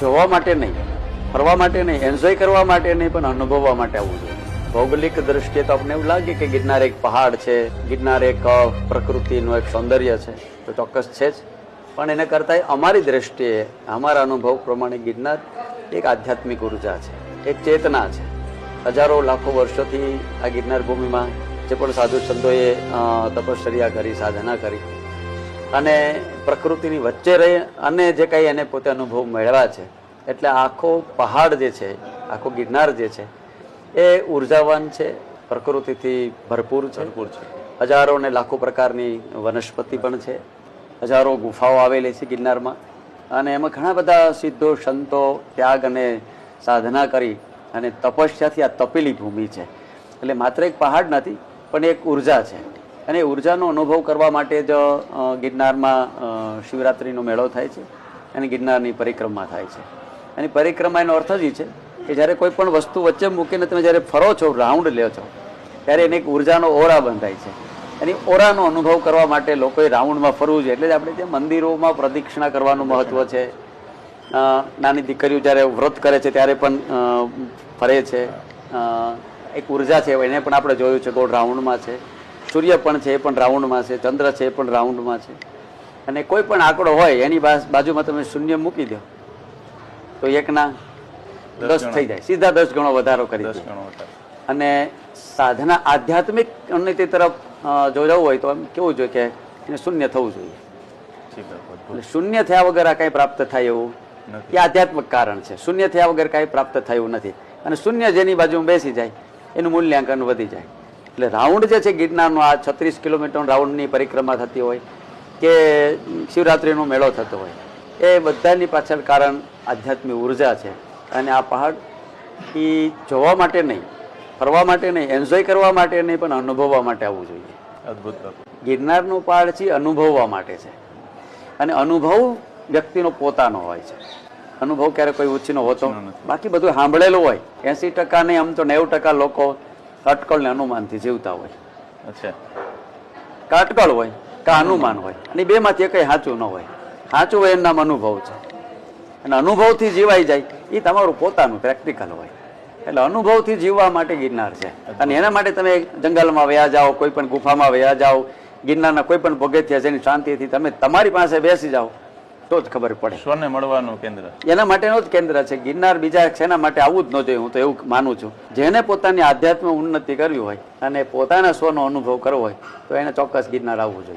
જોવા માટે નહીં, ફરવા માટે નહીં, એન્જોય કરવા માટે નહીં, પણ અનુભવવા માટે આવવું જોઈએ. ભૌગોલિક દ્રષ્ટિએ તો આપણને એવું લાગે કે ગિરનાર એક પહાડ છે, ગિરનાર એક પ્રકૃતિનું એક સૌંદર્ય છે, તો ચોક્કસ છે જ. પણ એને કરતાં અમારી દ્રષ્ટિએ, અમારા અનુભવ પ્રમાણે ગિરનાર એક આધ્યાત્મિક ઉર્જા છે, એક ચેતના છે. હજારો લાખો વર્ષોથી આ ગિરનાર ભૂમિમાં જે પણ સાધુ સંતોએ તપશ્ચર્યા કરી, સાધના કરી અને પ્રકૃતિની વચ્ચે રહી અને જે કંઈ એને પોતે અનુભવ મેળવ્યા છે, એટલે આખો પહાડ જે છે, આખો ગિરનાર જે છે એ ઉર્જાવાન છે, પ્રકૃતિથી ભરપૂર છે. હજારો ને લાખો પ્રકારની વનસ્પતિ પણ છે, હજારો ગુફાઓ આવેલી છે ગિરનારમાં, અને એમાં ઘણા બધા સિદ્ધો સંતો ત્યાગ અને સાધના કરી અને તપસ્યાથી આ તપેલી ભૂમિ છે. એટલે માત્ર એક પહાડ નથી, પણ એક ઉર્જા છે. અને ઉર્જાનો અનુભવ કરવા માટે જ ગિરનારમાં શિવરાત્રિનો મેળો થાય છે અને ગિરનારની પરિક્રમા થાય છે. અને પરિક્રમા એનો અર્થ જ છે કે જ્યારે કોઈ પણ વસ્તુ વચ્ચે મૂકીને તમે જ્યારે ફરો છો, રાઉન્ડ લ્યો છો, ત્યારે એને એક ઉર્જાનો ઓરા બંધાય છે. અને ઓરાનો અનુભવ કરવા માટે લોકોએ રાઉન્ડમાં ફરવું જોઈએ. એટલે જ આપણે ત્યાં મંદિરોમાં પ્રદક્ષિણા કરવાનું મહત્વ છે. નાની દીકરીઓ જ્યારે વ્રત કરે છે ત્યારે પણ ફરે છે. એક ઉર્જા છે, એને પણ આપણે જોયું છે, ગોળ રાઉન્ડમાં છે. સૂર્ય પણ છે, એ પણ રાઉન્ડમાં છે. ચંદ્ર છે, એ પણ રાઉન્ડમાં છે. અને કોઈ પણ આંકડો હોય એની બાજુમાં તમે શૂન્ય મૂકી દો તો 1 ના 10 થઈ જાય, સીધા 10 ગણો વધારો કરી દે. અને સાધના આધ્યાત્મિક ઉન્નતિ તરફ જો જવું હોય તો એમ કેવું જોઈએ કે એને શૂન્ય થવું જોઈએ. એટલે શૂન્ય થયા વગર આ કંઈ પ્રાપ્ત થાય એવું એ આધ્યાત્મિક કારણ છે. શૂન્ય થયા વગર કાંઈ પ્રાપ્ત થયું નથી. અને શૂન્ય જેની બાજુમાં બેસી જાય એનું મૂલ્યાંકન વધી જાય. એટલે રાઉન્ડ જે છે ગિરનારનો, આ 36 કિલોમીટર રાઉન્ડની પરિક્રમા થતી હોય કે શિવરાત્રિનો મેળો થતો હોય, એ બધાની પાછળ કારણ આધ્યાત્મિક ઉર્જા છે. અને આ પહાડ એ જોવા માટે નહીં, ફરવા માટે નહીં, એન્જોય કરવા માટે નહીં, પણ અનુભવવા માટે આવવું જોઈએ. અદભુત. ગિરનારનો પહાડ છે અનુભવવા માટે છે. અને અનુભવ વ્યક્તિનો પોતાનો હોય છે. અનુભવ ક્યારે કોઈ ઉછીનો હોતો, બાકી બધું સાંભળેલું હોય. 80% નહીં, આમ તો 90% લોકો અટકળ ને અનુમાનથી જીવતા હોય. અચ્છા, કા અટકળ હોય કા અનુમાન હોય, અને બેમાંથી કંઈ સાચું ન હોય. સાચું હોય એનું નામ અનુભવ છે. અને અનુભવથી જીવાઈ જાય એ તમારું પોતાનું પ્રેક્ટિકલ હોય. એટલે અનુભવથી જીવવા માટે ગિરનાર છે. અને એના માટે તમે જંગલમાં વયા જાઓ, કોઈ પણ ગુફામાં વયા જાઓ, ગિરનારના કોઈ પણ પગથિયા જેની શાંતિથી તમે તમારી પાસે બેસી જાઓ તો જ ખબર પડે. સ્વને મળવાનું કેન્દ્ર એના માટેનું જ કેન્દ્ર છે ગિરનાર. બીજા શેના માટે આવવું જ ન જોઈએ, હું તો એવું માનું છું. જેને પોતાની આધ્યાત્મિક ઉન્નતિ કરવી હોય અને પોતાના સ્વનો અનુભવ કરવો હોય તો એને ચોક્કસ ગિરનાર આવવું જોઈએ.